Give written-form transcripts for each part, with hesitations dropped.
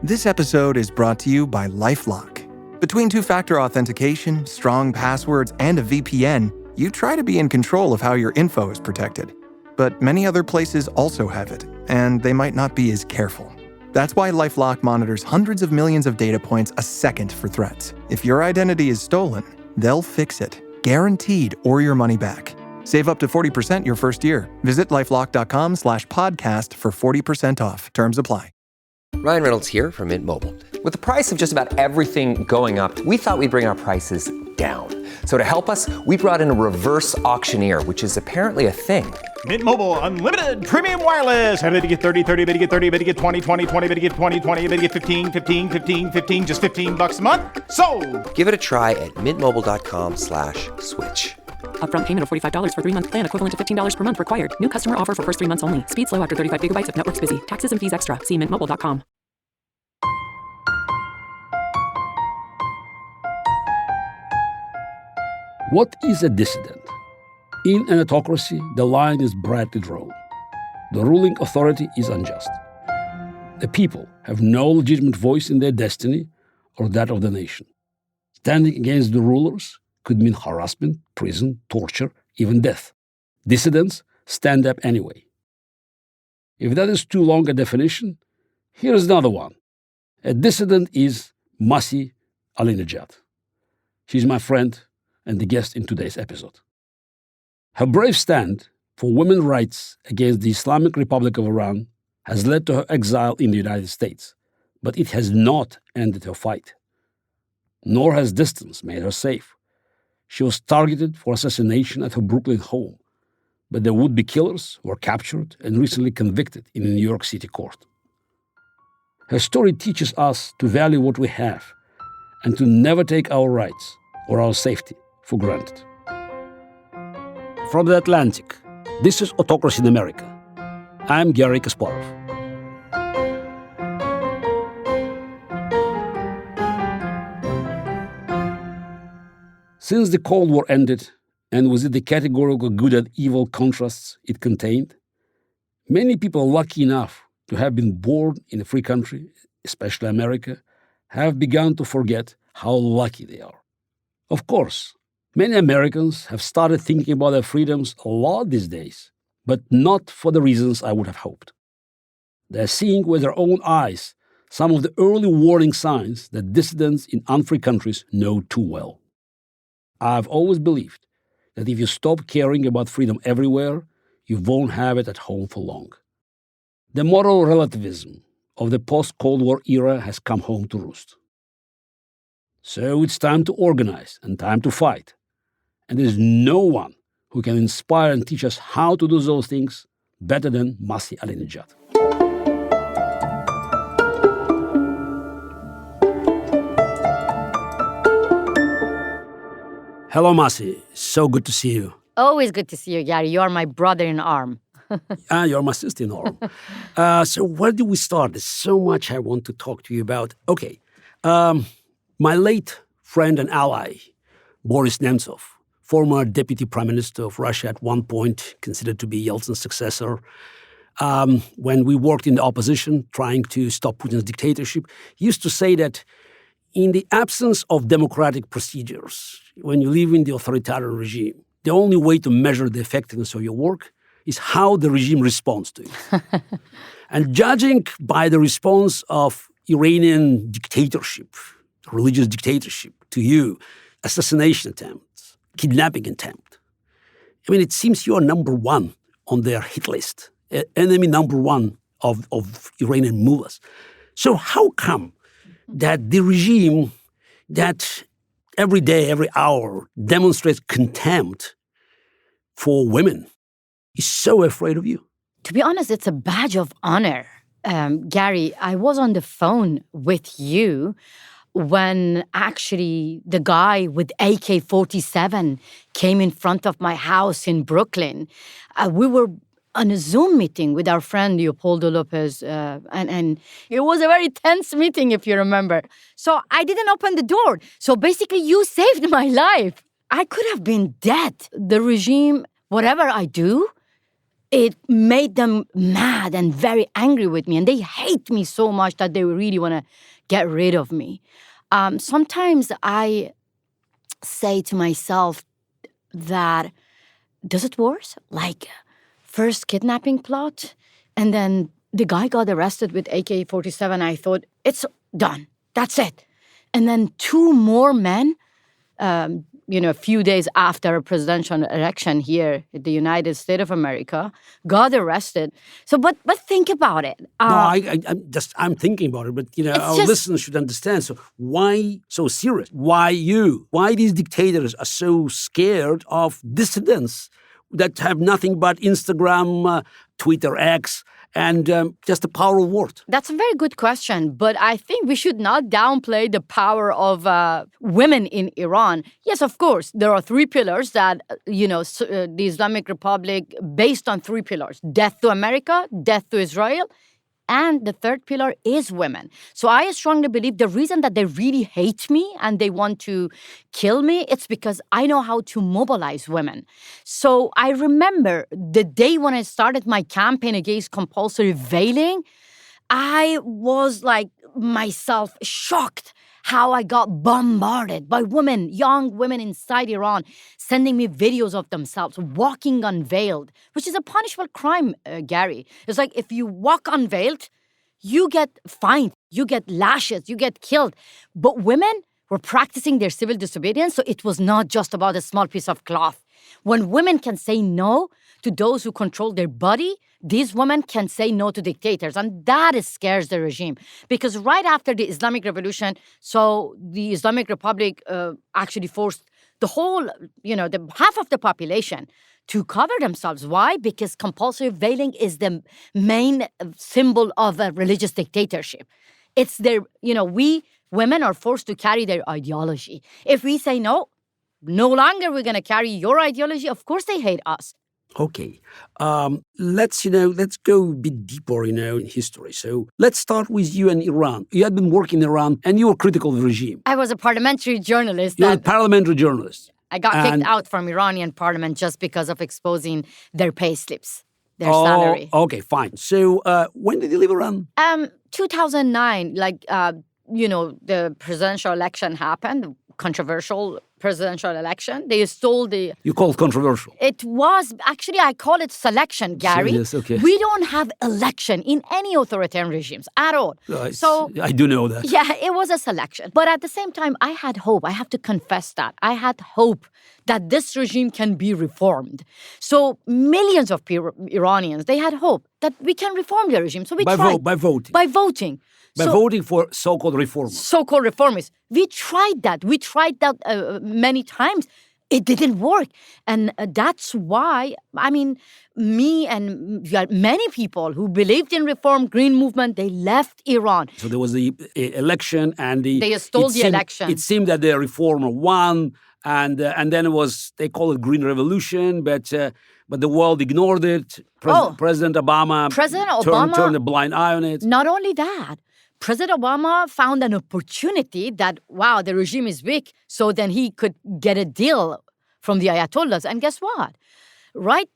This episode is brought to you by LifeLock. Between two-factor authentication, strong passwords, and a VPN, you try to be in control of how your info is protected. But many other places also have it, and they might not be as careful. That's why LifeLock monitors hundreds of millions of data points a second for threats. If your identity is stolen, they'll fix it, guaranteed, or your money back. Save up to 40% your first year. Visit lifelock.com/podcast for 40% off. Terms apply. Ryan Reynolds here from Mint Mobile. With the price of just about everything going up, we thought we'd bring our prices down. So to help us, we brought in a reverse auctioneer, which is apparently a thing. Mint Mobile Unlimited Premium Wireless. How to get 30, 30, bit to get 30, bit to get 20, 20, 20, bit to get 20, 20, bit to get 15, 15, 15, 15, just $15 a month? Sold! Give it a try at mintmobile.com/switch. Upfront payment of $45 for 3-month plan equivalent to $15 per month required. New customer offer for first 3 months only. Speed slow after 35 gigabytes if network's busy. Taxes and fees extra. See mintmobile.com. What is a dissident? In an autocracy, the line is brightly drawn. The ruling authority is unjust. The people have no legitimate voice in their destiny or that of the nation. Standing against the rulers could mean harassment, prison, torture, even death. Dissidents stand up anyway. If that is too long a definition, here is another one. A dissident is Masih Alinejad. She's my friend and the guest in today's episode. Her brave stand for women's rights against the Islamic Republic of Iran has led to her exile in the United States, but it has not ended her fight. Nor has distance made her safe. She was targeted for assassination at her Brooklyn home, but the would-be killers were captured and recently convicted in a New York City court. Her story teaches us to value what we have and to never take our rights or our safety for granted. From the Atlantic, this is Autocracy in America. I'm Garry Kasparov. Since the Cold War ended, and with it the categorical good and evil contrasts it contained, many people lucky enough to have been born in a free country, especially America, have begun to forget how lucky they are. Of course, many Americans have started thinking about their freedoms a lot these days, but not for the reasons I would have hoped. They're seeing with their own eyes some of the early warning signs that dissidents in unfree countries know too well. I've always believed that if you stop caring about freedom everywhere, you won't have it at home for long. The moral relativism of the post-Cold War era has come home to roost. So it's time to organize and time to fight. And there's no one who can inspire and teach us how to do those things better than Masih Alinejad. Hello, Masi. So good to see you. Always good to see you, Garry. You are my brother in arm. You're my sister in arm. So where do we start? There's so much I want to talk to you about. Okay. My late friend and ally, Boris Nemtsov, former deputy prime minister of Russia at one point, considered to be Yeltsin's successor, when we worked in the opposition trying to stop Putin's dictatorship, he used to say that in the absence of democratic procedures, when you live in the authoritarian regime, the only way to measure the effectiveness of your work is how the regime responds to it. And judging by the response of Iranian dictatorship, religious dictatorship to you, assassination attempts, kidnapping attempt, I mean, it seems you are number one on their hit list, enemy number one of Iranian mullahs. So how come that the regime that every day, every hour demonstrates contempt for women is so afraid of you? To be honest, it's a badge of honor. Garry, I was on the phone with you when actually the guy with AK-47 came in front of my house in Brooklyn. We were on a Zoom meeting with our friend Leopoldo Lopez, and it was a very tense meeting, if you remember. So I didn't open the door. So basically, you saved my life. I could have been dead. The regime, whatever I do, it made them mad and very angry with me. And they hate me so much that they really want to get rid of me. Sometimes I say to myself that, does it work? Like, first kidnapping plot, and then the guy got arrested with AK-47. I thought, it's done. That's it. And then 2 more men, a few days after a presidential election here in the United States of America, got arrested. So, but think about it. I'm thinking about it, but our listeners should understand. So why so serious? Why you? Why these dictators are so scared of dissidents that have nothing but Instagram, Twitter, X, and just the power of word? That's a very good question, but I think we should not downplay the power of women in Iran. Yes, of course, there are 3 pillars that, the Islamic Republic based on 3 pillars: death to America, death to Israel, and the 3rd pillar is women. So I strongly believe the reason that they really hate me and they want to kill me, it's because I know how to mobilize women. So I remember the day when I started my campaign against compulsory veiling, I was like myself shocked how I got bombarded by women, young women inside Iran, sending me videos of themselves walking unveiled, which is a punishable crime, Garry. It's like if you walk unveiled, you get fined, you get lashes, you get killed. But women were practicing their civil disobedience, so it was not just about a small piece of cloth. When women can say no to those who control their body, these women can say no to dictators. And that scares the regime. Because right after the Islamic Revolution, so the Islamic Republic actually forced the whole, the half of the population to cover themselves. Why? Because compulsory veiling is the main symbol of a religious dictatorship. It's their, we women are forced to carry their ideology. If we say no longer we're going to carry your ideology, of course they hate us. Okay, let's go a bit deeper, in history. So let's start with you and Iran. You had been working in Iran and you were critical of the regime. I was a parliamentary journalist. You're a parliamentary journalist. I got kicked out from Iranian parliament just because of exposing their pay slips, their salary. Okay, fine. So when did you leave Iran? 2009, the presidential election happened, controversial presidential election. They stole the... You call it controversial? It was... Actually, I call it selection, Garry. Yes, okay. We don't have election in any authoritarian regimes at all. So I do know that. Yeah, it was a selection. But at the same time, I had hope. I have to confess that. I had hope that this regime can be reformed. So millions of Iranians, they had hope that we can reform the regime. So we tried. By voting. By voting. By voting for so-called reformers. So-called reformists. We tried that. Many times. It didn't work. And that's why, me and many people who believed in reform, green movement, they left Iran. So there was the election and they stole the election. It seemed that the reformer won, and then it was, they call it green revolution, but the world ignored it. President Obama turned a blind eye on it. Not only that, President Obama found an opportunity that, wow, the regime is weak, so then he could get a deal from the Ayatollahs. And guess what? Right?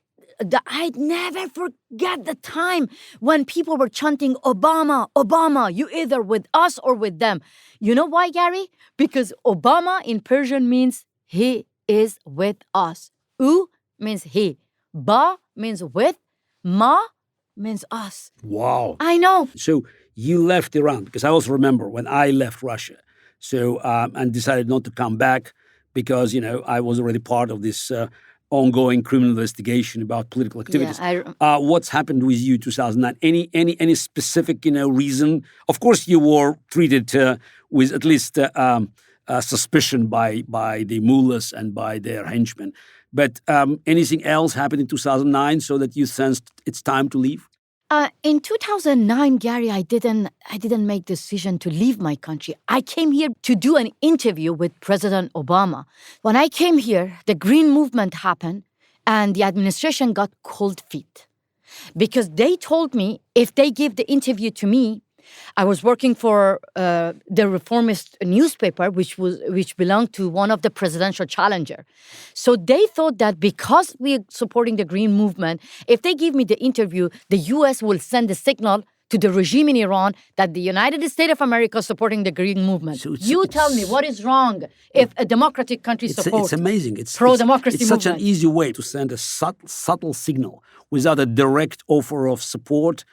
I'd never forget the time when people were chanting, Obama, Obama, you either with us or with them. You know why, Garry? Because Obama in Persian means he is with us. U means he. Ba means with. Ma means us. Wow. I know. So you left Iran, because I also remember when I left Russia, and decided not to come back because, I was already part of this ongoing criminal investigation about political activities. Yeah, what's happened with you 2009? Any specific, reason? Of course, you were treated with at least suspicion by the mullahs and by their henchmen. But anything else happened in 2009 so that you sensed it's time to leave? In 2009, Garry, I didn't make the decision to leave my country. I came here to do an interview with President Obama. When I came here, the Green Movement happened, and the administration got cold feet. Because they told me if they give the interview to me, I was working for the Reformist newspaper, which belonged to one of the presidential challenger. So they thought that because we're supporting the Green movement, if they give me the interview, the U.S. will send a signal to the regime in Iran that the United States of America is supporting the Green movement. So tell me, what is wrong if a democratic country supports? It's amazing. It's pro-democracy It's such an easy way to send a subtle signal without a direct offer of support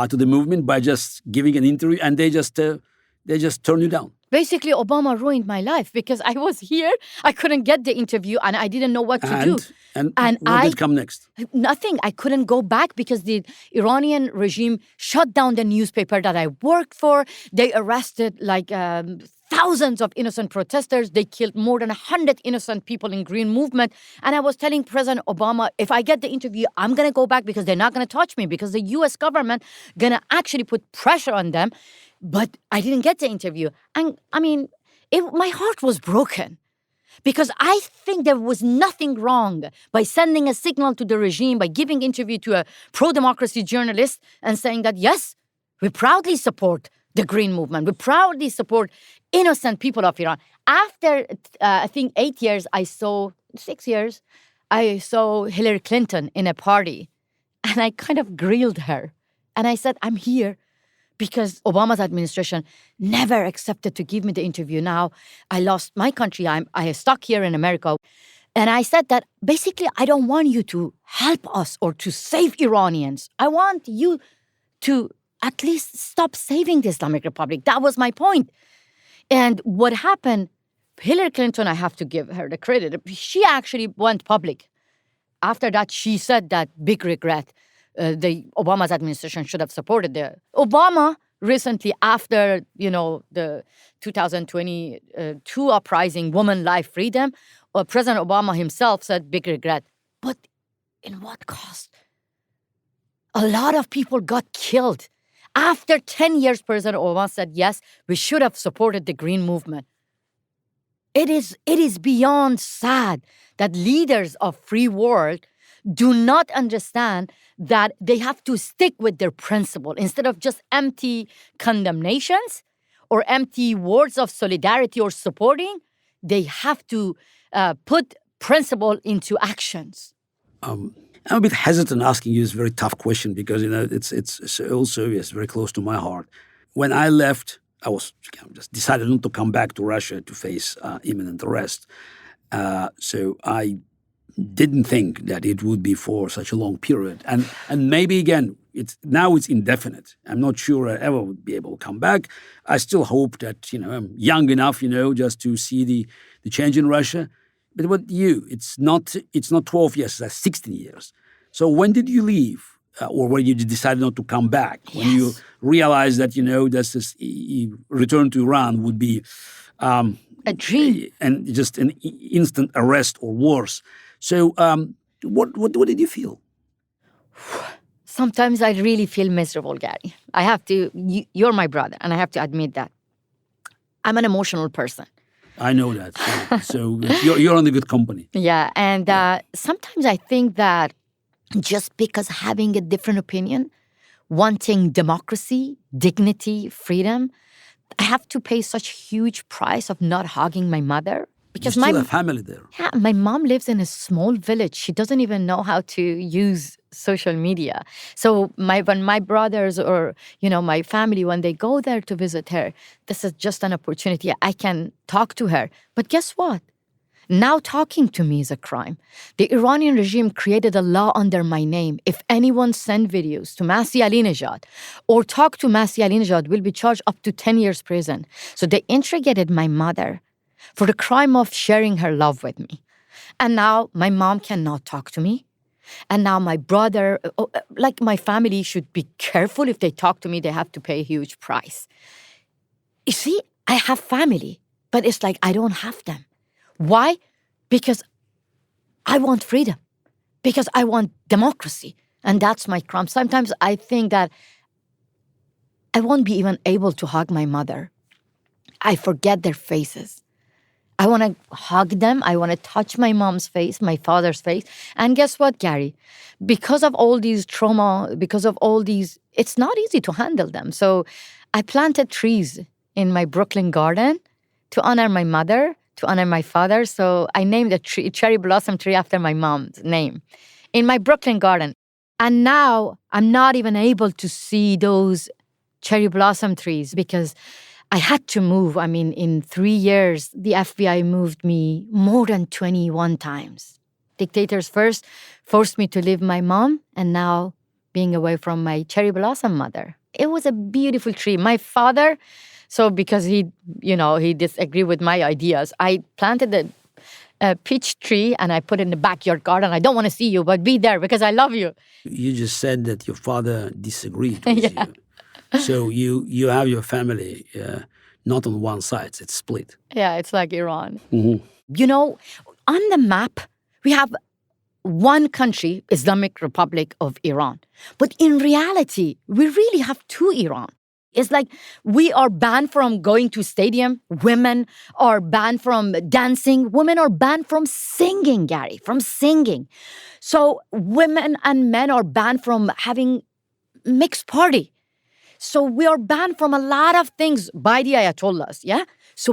to the movement by just giving an interview, and they just turn you down. Basically, Obama ruined my life because I was here, I couldn't get the interview, and I didn't know what to do. And what did come next? Nothing. I couldn't go back because the Iranian regime shut down the newspaper that I worked for. They arrested thousands of innocent protesters. They killed more than 100 innocent people in Green movement. And I was telling President Obama, if I get the interview, I'm going to go back because they're not going to touch me because the U.S. government going to actually put pressure on them. But I didn't get the interview. And I mean, my heart was broken because I think there was nothing wrong by sending a signal to the regime, by giving interview to a pro-democracy journalist and saying that, yes, we proudly support the Green movement. We proudly support innocent people of Iran. After, I think, 6 years, I saw Hillary Clinton in a party. And I kind of grilled her. And I said, I'm here because Obama's administration never accepted to give me the interview. Now I lost my country. I am stuck here in America. And I said that basically I don't want you to help us or to save Iranians. I want you to at least stop saving the Islamic Republic. That was my point. And what happened, Hillary Clinton, I have to give her the credit. She actually went public. After that, she said that big regret. The Obama's administration should have supported the Obama recently after, the 2022 uprising, Women, Life, Freedom. President Obama himself said big regret. But in what cost? A lot of people got killed. After 10 years, President Obama said, yes, we should have supported the Green movement. It is beyond sad that leaders of free world do not understand that they have to stick with their principle instead of just empty condemnations or empty words of solidarity or supporting. They have to put principle into actions. I'm a bit hesitant asking you this very tough question because it's also very close to my heart. When I left, I was just decided not to come back to Russia to face imminent arrest. So I didn't think that it would be for such a long period. And maybe, again, it's indefinite. I'm not sure I ever would be able to come back. I still hope that, I'm young enough, just to see the change in Russia. But what it's not 12 years, it's 16 years. So when did you leave? Or when you decided not to come back? Yes. When you realized that, this return to Iran would be a dream. And just an instant arrest or worse. So what did you feel? Sometimes I really feel miserable, Garry. I have to, you're my brother, and I have to admit that. I'm an emotional person. I know that. So you're in the good company. Yeah, and sometimes I think that just because having a different opinion, wanting democracy, dignity, freedom, I have to pay such huge price of not hugging my mother. Because you still have family there. Yeah, my mom lives in a small village. She doesn't even know how to use social media. So when my brothers or, my family, when they go there to visit her, this is just an opportunity. I can talk to her. But guess what? Now talking to me is a crime. The Iranian regime created a law under my name. If anyone send videos to Masih Alinejad or talk to Masih Alinejad will be charged up to 10 years prison. So they interrogated my mother for the crime of sharing her love with me. And now my mom cannot talk to me. And now my brother, my family should be careful. If they talk to me, they have to pay a huge price. You see, I have family, but it's like I don't have them. Why? Because I want freedom. Because I want democracy. And that's my crime. Sometimes I think that I won't be even able to hug my mother. I forget their faces. I want to hug them. I want to touch my mom's face, my father's face. And guess what, Garry? Because of all these trauma, because of all these, it's not easy to handle them. So I planted trees in my Brooklyn garden to honor my mother, to honor my father. So I named a tree, cherry blossom tree after my mom's name in my Brooklyn garden. And now I'm not even able to see those cherry blossom trees because I had to move. I mean, in 3 years, the FBI moved me more than 21 times. Dictators first forced me to leave my mom, and now being away from my cherry blossom mother. It was a beautiful tree. My father, so because he disagreed with my ideas, I planted a peach tree and I put it in the backyard garden. I don't want to see you, but be there because I love you. You just said that your father disagreed with you. So you have your family not on one side, it's split. Yeah, it's like Iran. Mm-hmm. On the map, we have one country, Islamic Republic of Iran. But in reality, we really have two Iran. It's like we are banned from going to stadium. Women are banned from dancing. Women are banned from singing, Garry, from singing. So women and men are banned from having mixed party. So we are banned from a lot of things by the Ayatollahs, yeah?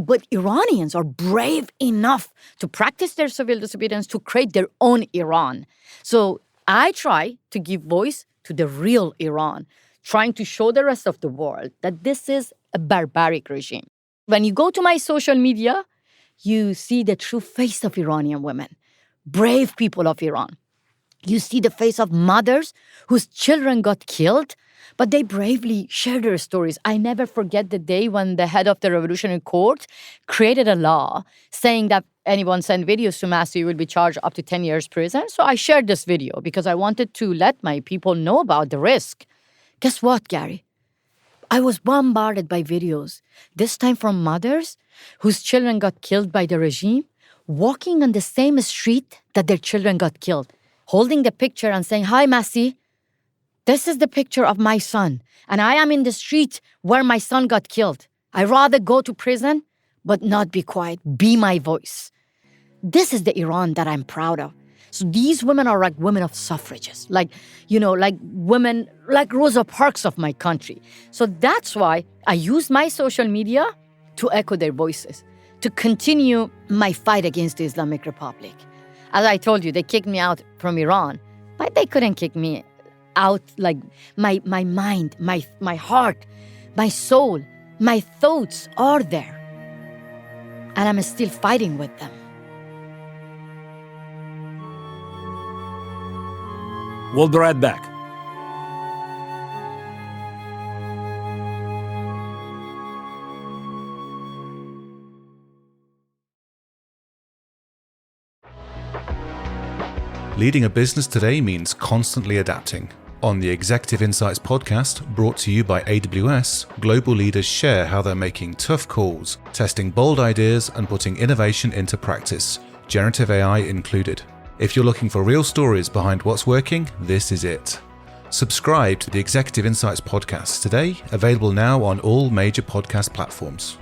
But Iranians are brave enough to practice their civil disobedience to create their own Iran. So I try to give voice to the real Iran, trying to show the rest of the world that this is a barbaric regime. When you go to my social media, you see the true face of Iranian women, brave people of Iran. You see the face of mothers whose children got killed, but they bravely share their stories. I never forget the day when the head of the Revolutionary Court created a law saying that anyone send videos to Masi will be charged up to 10 years prison. So I shared this video because I wanted to let my people know about the risk. Guess what, Garry? I was bombarded by videos, this time from mothers whose children got killed by the regime, walking on the same street that their children got killed, holding the picture and saying, "Hi, Masi. This is the picture of my son, and I am in the street where my son got killed. I'd rather go to prison, but not be quiet, be my voice." This is the Iran that I'm proud of. So these women are like women of suffrages, like women, like Rosa Parks of my country. So that's why I use my social media to echo their voices, to continue my fight against the Islamic Republic. As I told you, they kicked me out from Iran, but they couldn't kick me out. Like my mind, my heart, my soul, my thoughts are there. And I'm still fighting with them. We'll be right back. Leading a business today means constantly adapting. On the Executive Insights podcast, brought to you by AWS, global leaders share how they're making tough calls, testing bold ideas, and putting innovation into practice, generative AI included. If you're looking for real stories behind what's working, this is it. Subscribe to the Executive Insights podcast today, available now on all major podcast platforms.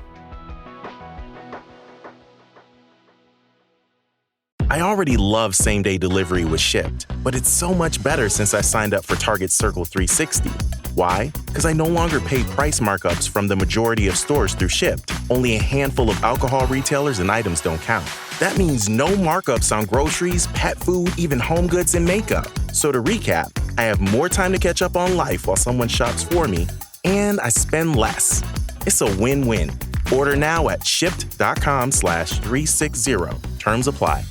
I already love same-day delivery with Shipt, but it's so much better since I signed up for Target Circle 360. Why? Because I no longer pay price markups from the majority of stores through Shipt. Only a handful of alcohol retailers and items don't count. That means no markups on groceries, pet food, even home goods and makeup. So to recap, I have more time to catch up on life while someone shops for me, and I spend less. It's a win-win. Order now at shipt.com/360. Terms apply.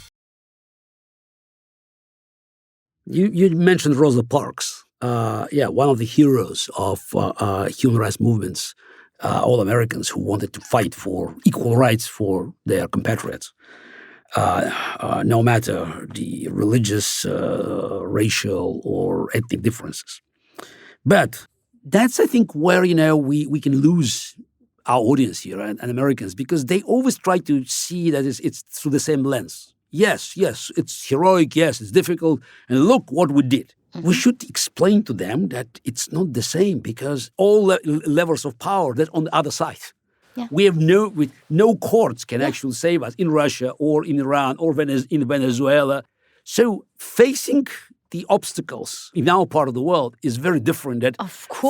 You mentioned Rosa Parks. One of the heroes of human rights movements, all Americans who wanted to fight for equal rights for their compatriots, no matter the religious, racial, or ethnic differences. But that's, I think, where we can lose our audience here and Americans, because they always try to see that it's through the same lens. Yes, it's heroic, yes, it's difficult, and look what we did. Mm-hmm. We should explain to them that it's not the same, because all levels of power, that's on the other side. Yeah. We have no courts can actually save us in Russia or in Iran or in Venezuela. So facing the obstacles in our part of the world is very different than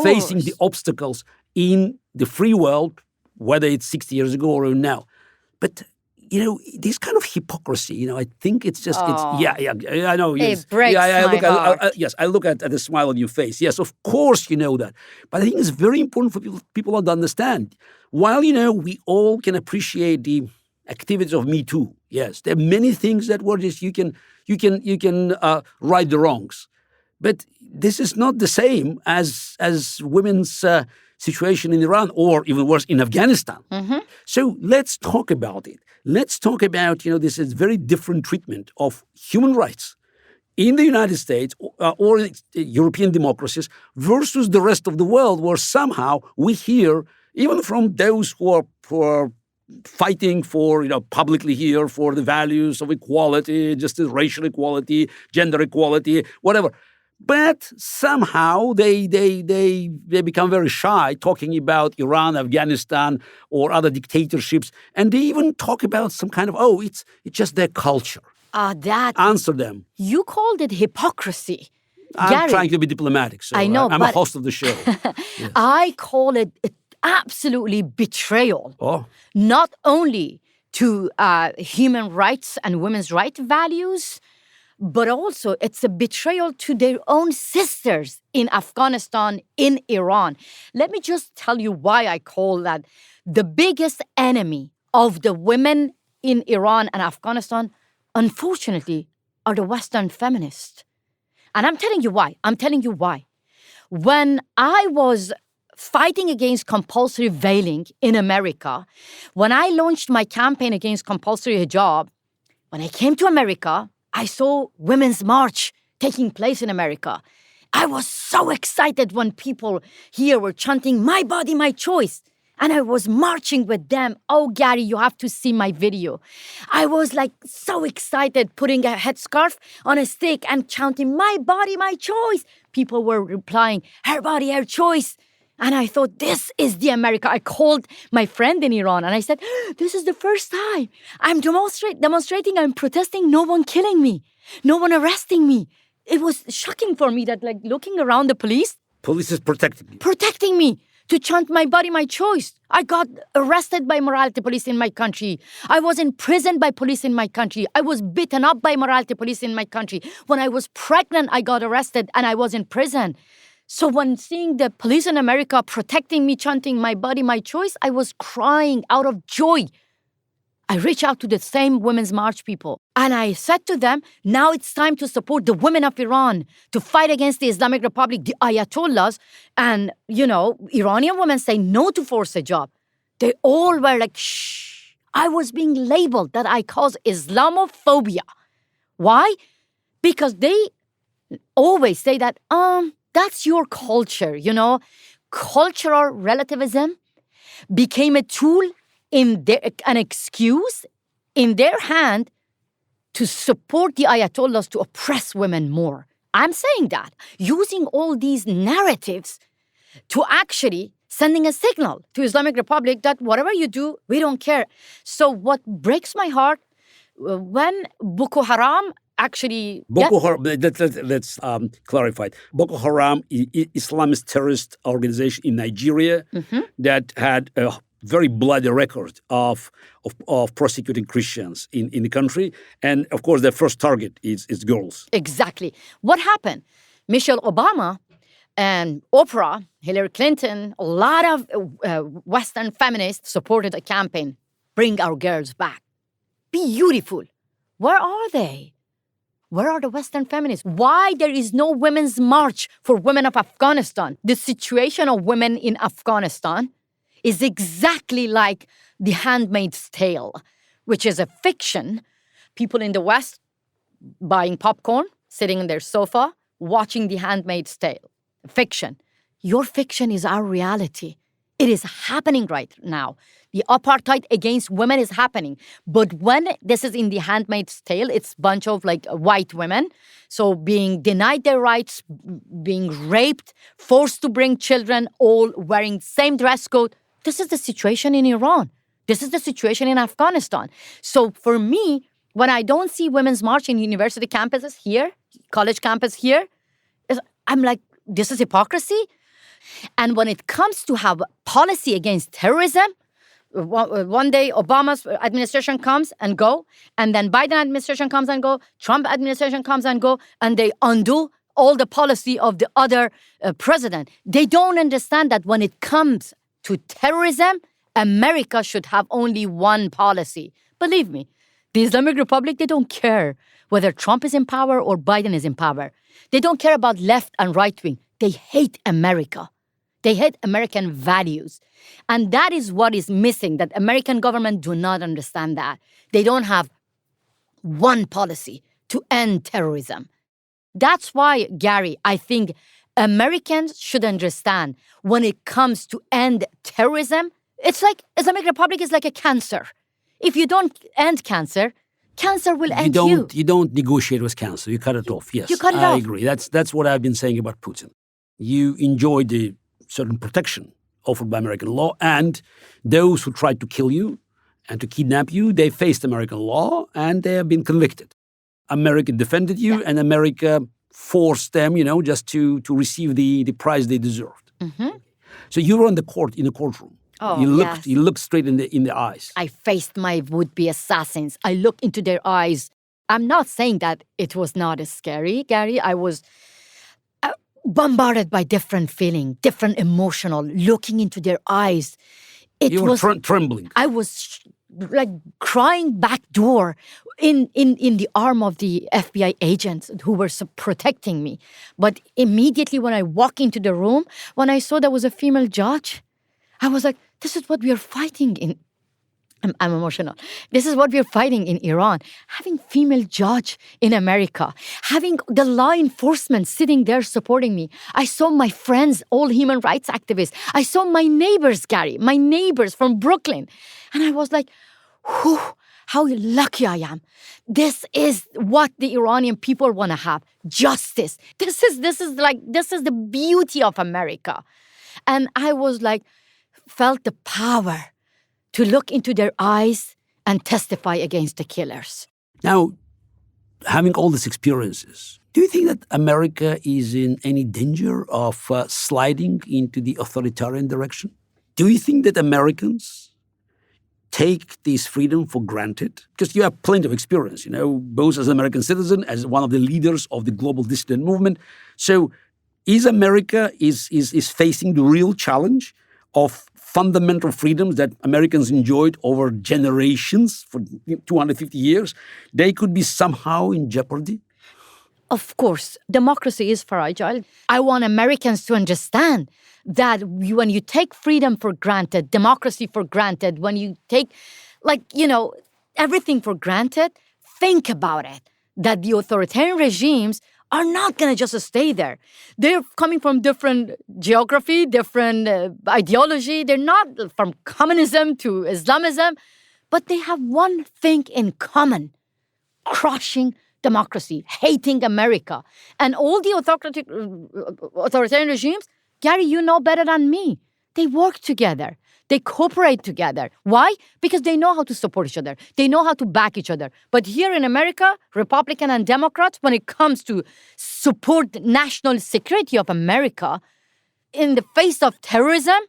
facing the obstacles in the free world, whether it's 60 years ago or now. But, this kind of hypocrisy, I think it's just, I know. Yes. It breaks my heart. I look at the smile on your face. Yes, of course you know that. But I think it's very important for people to understand. While, we all can appreciate the activities of Me Too, yes, there are many things that were just, you can right the wrongs. But this is not the same as women's situation in Iran, or even worse, in Afghanistan. Mm-hmm. So let's talk about it. Let's talk about, this is very different treatment of human rights in the United States or European democracies versus the rest of the world, where somehow we hear, even from those who are fighting for, publicly here for the values of equality, justice, racial equality, gender equality, whatever. But somehow they become very shy talking about Iran, Afghanistan, or other dictatorships, and they even talk about some kind of, it's just their culture. Answer them. You called it hypocrisy. I'm Garry, trying to be diplomatic, so I know, I'm a host of the show. Yes. I call it absolutely betrayal. Oh. Not only to human rights and women's rights values, but also it's a betrayal to their own sisters in Afghanistan, in Iran. Let me just tell you why I call that the biggest enemy of the women in Iran and Afghanistan, unfortunately, are the Western feminists. And I'm telling you why. When I was fighting against compulsory veiling in America, when I launched my campaign against compulsory hijab, when I came to America, I saw Women's March taking place in America. I was so excited when people here were chanting, "My body, my choice." And I was marching with them. Oh, Garry, you have to see my video. I was so excited, putting a headscarf on a stick and chanting, "My body, my choice." People were replying, "Her body, her choice." And I thought, this is the America. I called my friend in Iran and I said, this is the first time I'm demonstrating, I'm protesting, no one killing me, no one arresting me. It was shocking for me that looking around the police. Police is protecting me. Protecting me to chant "My body, my choice." I got arrested by morality police in my country. I was imprisoned by police in my country. I was beaten up by morality police in my country. When I was pregnant, I got arrested and I was in prison. So when seeing the police in America protecting me, chanting "My body, my choice," I was crying out of joy. I reached out to the same Women's March people and I said to them, now it's time to support the women of Iran, to fight against the Islamic Republic, the Ayatollahs. And, Iranian women say no to forced hijab. They all were like, shh. I was being labeled that I cause Islamophobia. Why? Because they always say that, that's your culture, Cultural relativism became a tool an excuse in their hand to support the Ayatollahs to oppress women more. I'm saying that, using all these narratives to actually sending a signal to Islamic Republic that whatever you do, we don't care. So what breaks my heart, when Boko Haram actually... Haram, let's clarify. Boko Haram is Islamist terrorist organization in Nigeria that had a very bloody record of prosecuting Christians in the country. And, of course, their first target is girls. Exactly. What happened? Michelle Obama and Oprah, Hillary Clinton, a lot of Western feminists supported a campaign, "Bring our girls back." Beautiful. Where are they? Where are the Western feminists? Why there is no Women's March for women of Afghanistan? The situation of women in Afghanistan is exactly like The Handmaid's Tale, which is a fiction. People in the West buying popcorn, sitting on their sofa, watching The Handmaid's Tale. Fiction. Your fiction is our reality. It is happening right now. The apartheid against women is happening. But when this is in The Handmaid's Tale, it's a bunch of white women. So being denied their rights, being raped, forced to bring children, all wearing same dress code. This is the situation in Iran. This is the situation in Afghanistan. So for me, when I don't see Women's March in university campuses here, college campus here, I'm like, this is hypocrisy. And when it comes to have policy against terrorism, one day Obama's administration comes and go, and then Biden administration comes and go, Trump administration comes and go, and they undo all the policy of the other president. They don't understand that when it comes to terrorism, America should have only one policy. Believe me, the Islamic Republic, they don't care whether Trump is in power or Biden is in power. They don't care about left and right wing. They hate America. They hate American values. And that is what is missing, that American government do not understand that. They don't have one policy to end terrorism. That's why, Garry, I think Americans should understand when it comes to end terrorism, it's like Islamic Republic is like a cancer. If you don't end cancer, cancer will end you. You don't negotiate with cancer. You cut it off. Yes, you cut it I off. agree. That's what I've been saying about Putin. You enjoy the certain protection offered by American law, and those who tried to kill you and to kidnap you, they faced American law and they have been convicted. America defended you, and America forced them, just to receive the prize they deserved. Mm-hmm. So you were in the courtroom. Oh, you looked straight in the eyes. I faced my would-be assassins. I looked into their eyes. I'm not saying that it was not as scary, Garry. I was bombarded by different feeling, different emotional, looking into their eyes. You were trembling. I was like crying back door in the arm of the FBI agents who were protecting me. But immediately when I walked into the room, when I saw there was a female judge, I was like, this is what we are fighting in. I'm emotional. This is what we're fighting in Iran. Having female judge in America, having the law enforcement sitting there supporting me. I saw my friends, all human rights activists. I saw my neighbors, Garry, my neighbors from Brooklyn. And I was like, whew, how lucky I am. This is what the Iranian people want to have. Justice. This is the beauty of America. And I was like, felt the power to look into their eyes and testify against the killers. Now, having all these experiences, do you think that America is in any danger of sliding into the authoritarian direction? Do you think that Americans take this freedom for granted? Because you have plenty of experience, both as an American citizen, as one of the leaders of the global dissident movement. So is America is facing the real challenge of fundamental freedoms that Americans enjoyed over generations for 250 years, they could be somehow in jeopardy? Of course, democracy is fragile. I want Americans to understand that when you take freedom for granted, democracy for granted, when you take, everything for granted, think about it, that the authoritarian regimes are not going to just stay there. They're coming from different geography, different ideology. They're not from communism to Islamism, but they have one thing in common: crushing democracy, hating America. And all the authoritarian regimes, Garry, you know better than me, they work together. They cooperate together. Why? Because they know how to support each other. They know how to back each other. But here in America, Republican and Democrats, when it comes to support the national security of America, in the face of terrorism,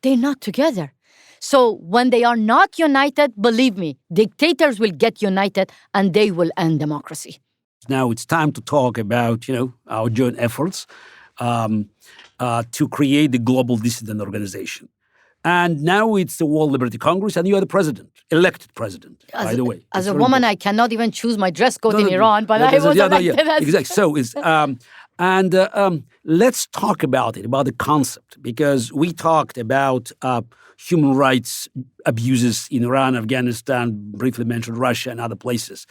they're not together. So when they are not united, believe me, dictators will get united and they will end democracy. Now it's time to talk about, our joint efforts to create the Global Dissident Organization. And now it's the World Liberty Congress, and you are the president, elected president, by the way. As a woman, I cannot even choose my dress code in Iran, but I was elected as... Exactly. So it's... let's talk about it, about the concept, because we talked about human rights abuses in Iran, Afghanistan, briefly mentioned Russia and other places.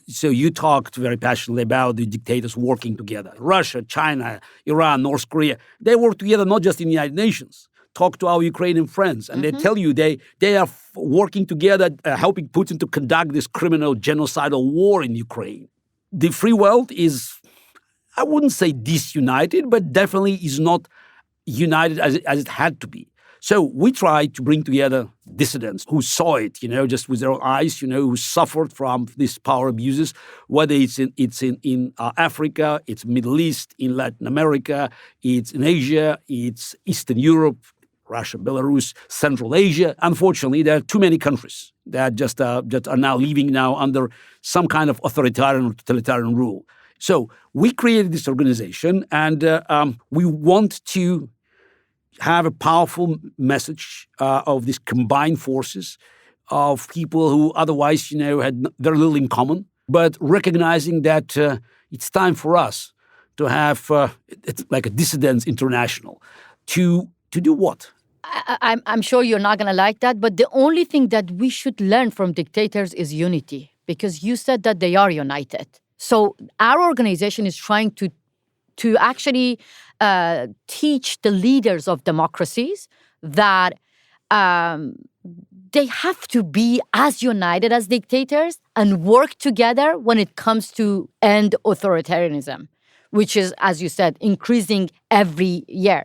So you talked very passionately about the dictators working together. Russia, China, Iran, North Korea, they work together not just in the United Nations. Talk to our Ukrainian friends, and they tell you they are working together, helping Putin to conduct this criminal genocidal war in Ukraine. The free world is, I wouldn't say disunited, but definitely is not united as it had to be. So we tried to bring together dissidents who saw it, just with their own eyes, who suffered from these power abuses, whether it's in Africa, it's Middle East, in Latin America, it's in Asia, it's Eastern Europe, Russia, Belarus, Central Asia. Unfortunately, there are too many countries that just are now living now under some kind of authoritarian or totalitarian rule. So we created this organization, and we want to have a powerful message of these combined forces of people who otherwise, had very little in common, but recognizing that it's time for us to have it's like a Dissidents International to do what? I'm sure you're not going to like that, but the only thing that we should learn from dictators is unity, because you said that they are united. So our organization is trying to actually teach the leaders of democracies that they have to be as united as dictators and work together when it comes to end authoritarianism, which is, as you said, increasing every year.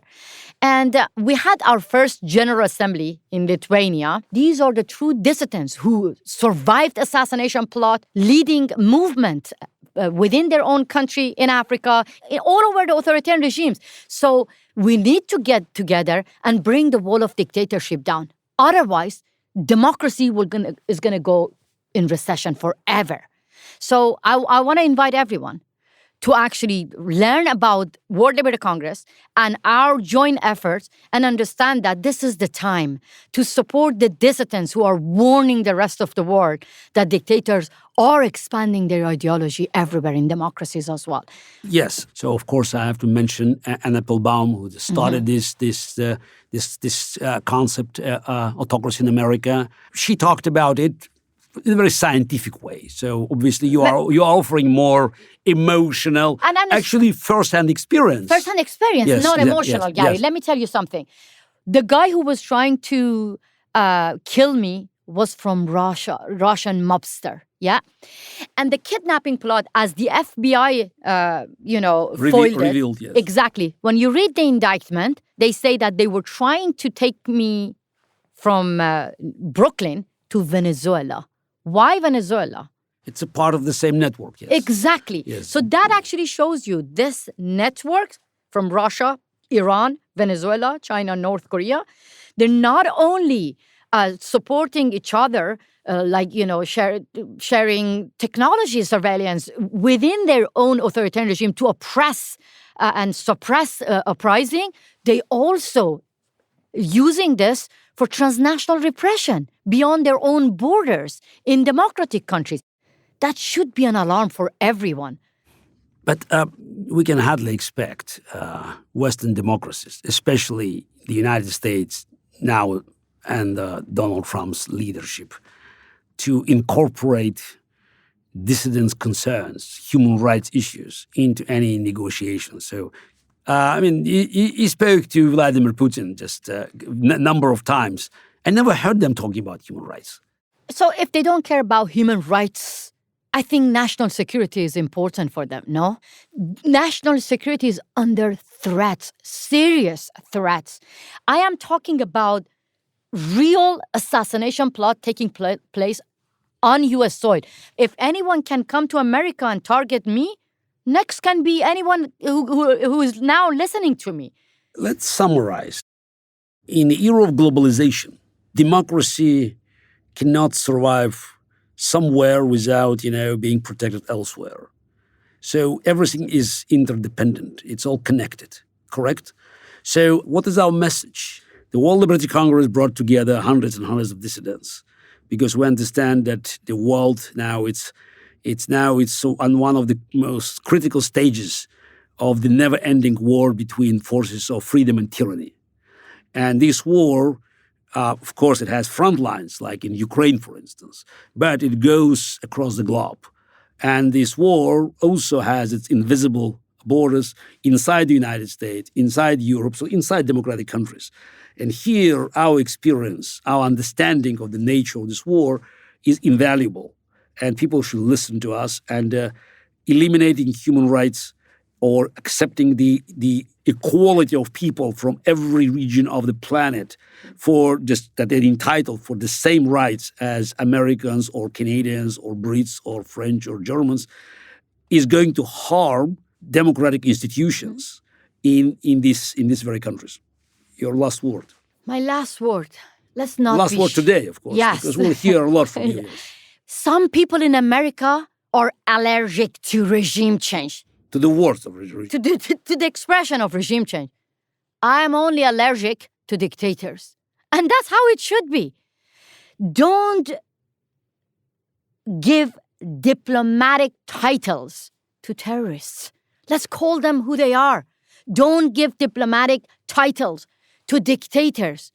And we had our first General Assembly in Lithuania. These are the true dissidents who survived assassination plot, leading movement within their own country in Africa, all over the authoritarian regimes. So we need to get together and bring the wall of dictatorship down. Otherwise, democracy is going to go in recession forever. So I want to invite everyone to actually learn about World Liberty Congress and our joint efforts and understand that this is the time to support the dissidents who are warning the rest of the world that dictators are expanding their ideology everywhere in democracies as well. Yes. So, of course, I have to mention Anna Applebaum, who started this concept, autocracy in America. She talked about it in a very scientific way. So obviously you are offering more emotional, and actually first-hand experience. First-hand experience, yes, not emotional, Garry. Yes. Let me tell you something. The guy who was trying to kill me was from Russia, Russian mobster, yeah? And the kidnapping plot, as the FBI, revealed, yes. Exactly. When you read the indictment, they say that they were trying to take me from Brooklyn to Venezuela. Why Venezuela? It's a part of the same network, yes. Exactly. Yes. So that actually shows you this network from Russia, Iran, Venezuela, China, North Korea. They're not only supporting each other, sharing technology surveillance within their own authoritarian regime to oppress and suppress uprising, they also using this for transnational repression beyond their own borders in democratic countries. That should be an alarm for everyone. But we can hardly expect Western democracies, especially the United States now and Donald Trump's leadership, to incorporate dissidents' concerns, human rights issues into any negotiations. So he spoke to Vladimir Putin just a number of times. I never heard them talking about human rights. So if they don't care about human rights, I think national security is important for them, no? National security is under threats, serious threats. I am talking about real assassination plot taking place on U.S. soil. If anyone can come to America and target me, next can be anyone who is now listening to me. Let's summarize. In the era of globalization, democracy cannot survive somewhere without, being protected elsewhere. So everything is interdependent. It's all connected, correct? So what is our message? The World Liberty Congress brought together hundreds and hundreds of dissidents because we understand that the world now it's so on one of the most critical stages of the never-ending war between forces of freedom and tyranny. And this war, of course, it has front lines, like in Ukraine, for instance, but it goes across the globe. And this war also has its invisible borders inside the United States, inside Europe, so inside democratic countries. And here, our experience, our understanding of the nature of this war is invaluable. And people should listen to us. And eliminating human rights or accepting the equality of people from every region of the planet for just that they're entitled for the same rights as Americans or Canadians or Brits or French or Germans is going to harm democratic institutions in these very countries. Your last word. My last word. Let's not last word today, of course, yes. because we'll hear a lot from you. Some people in America are allergic to regime change. To the words of regime. To the expression of regime change. I am only allergic to dictators. And that's how it should be. Don't give diplomatic titles to terrorists. Let's call them who they are. Don't give diplomatic titles to dictators.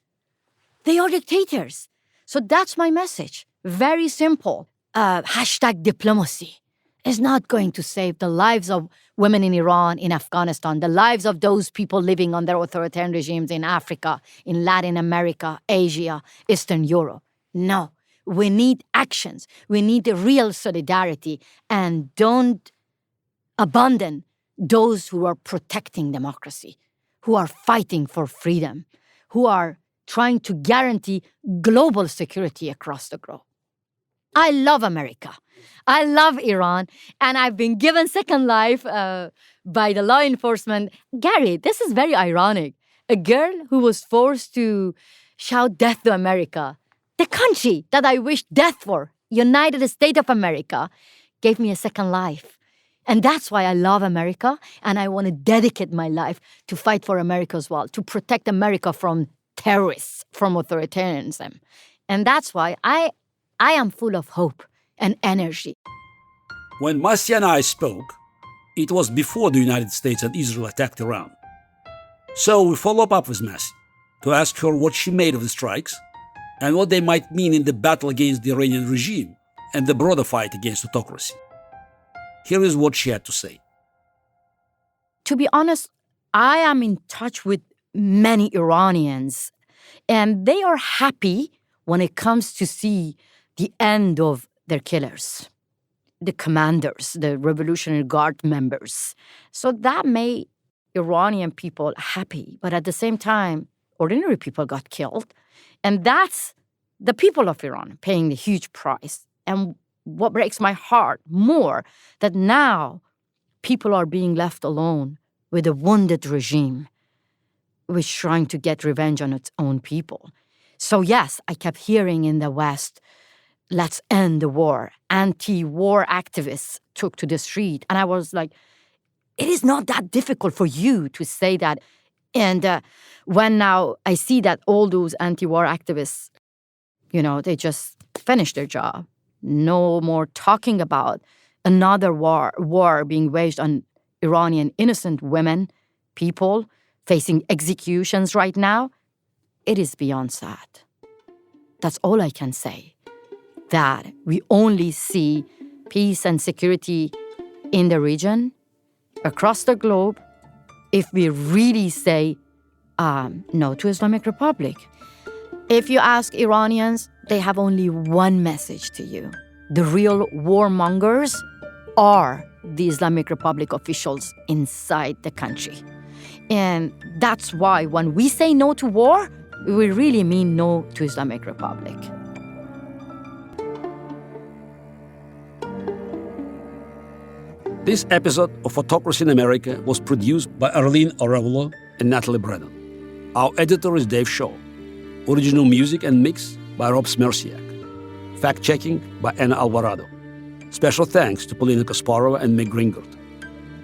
They are dictators. So that's my message. Very simple. Hashtag diplomacy is not going to save the lives of women in Iran, in Afghanistan, the lives of those people living under authoritarian regimes in Africa, in Latin America, Asia, Eastern Europe. No, we need actions. We need a real solidarity. And don't abandon those who are protecting democracy, who are fighting for freedom, who are trying to guarantee global security across the globe. I love America. I love Iran. And I've been given second life by the law enforcement. Garry, this is very ironic. A girl who was forced to shout death to America, the country that I wish death for, United States of America, gave me a second life. And that's why I love America. And I want to dedicate my life to fight for America as well, to protect America from terrorists, from authoritarianism. And that's why I am full of hope and energy. When Masi and I spoke, it was before the United States and Israel attacked Iran. So we followed up with Masi to ask her what she made of the strikes and what they might mean in the battle against the Iranian regime and the broader fight against autocracy. Here is what she had to say. To be honest, I am in touch with many Iranians, and they are happy when it comes to see the end of their killers, the commanders, the Revolutionary Guard members. So that made Iranian people happy. But at the same time, ordinary people got killed. And that's the people of Iran paying the huge price. And what breaks my heart more, that now people are being left alone with a wounded regime, which is trying to get revenge on its own people. So yes, I kept hearing in the West, let's end the war. Anti-war activists took to the street. And I was like, it is not that difficult for you to say that. And when now I see that all those anti-war activists, they just finished their job. No more talking about another war being waged on Iranian innocent women, people facing executions right now. It is beyond sad. That's all I can say. That we only see peace and security in the region, across the globe, if we really say no to Islamic Republic. If you ask Iranians, they have only one message to you. The real warmongers are the Islamic Republic officials inside the country. And that's why when we say no to war, we really mean no to Islamic Republic. This episode of Autocracy in America was produced by Arlene Arevalo and Natalie Brennan. Our editor is Dave Shaw. Original music and mix by Rob Smersiak. Fact-checking by Anna Alvarado. Special thanks to Polina Kasparova and Meg Gringert.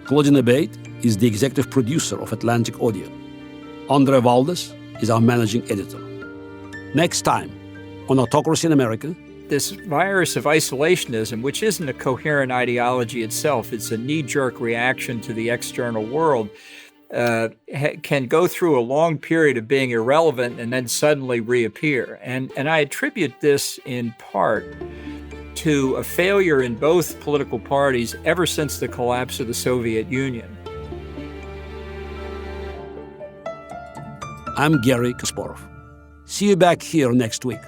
Claudine Abate is the executive producer of Atlantic Audio. Andre Valdes is our managing editor. Next time on Autocracy in America, this virus of isolationism, which isn't a coherent ideology itself, it's a knee-jerk reaction to the external world, can go through a long period of being irrelevant and then suddenly reappear. And I attribute this in part to a failure in both political parties ever since the collapse of the Soviet Union. I'm Garry Kasparov. See you back here next week.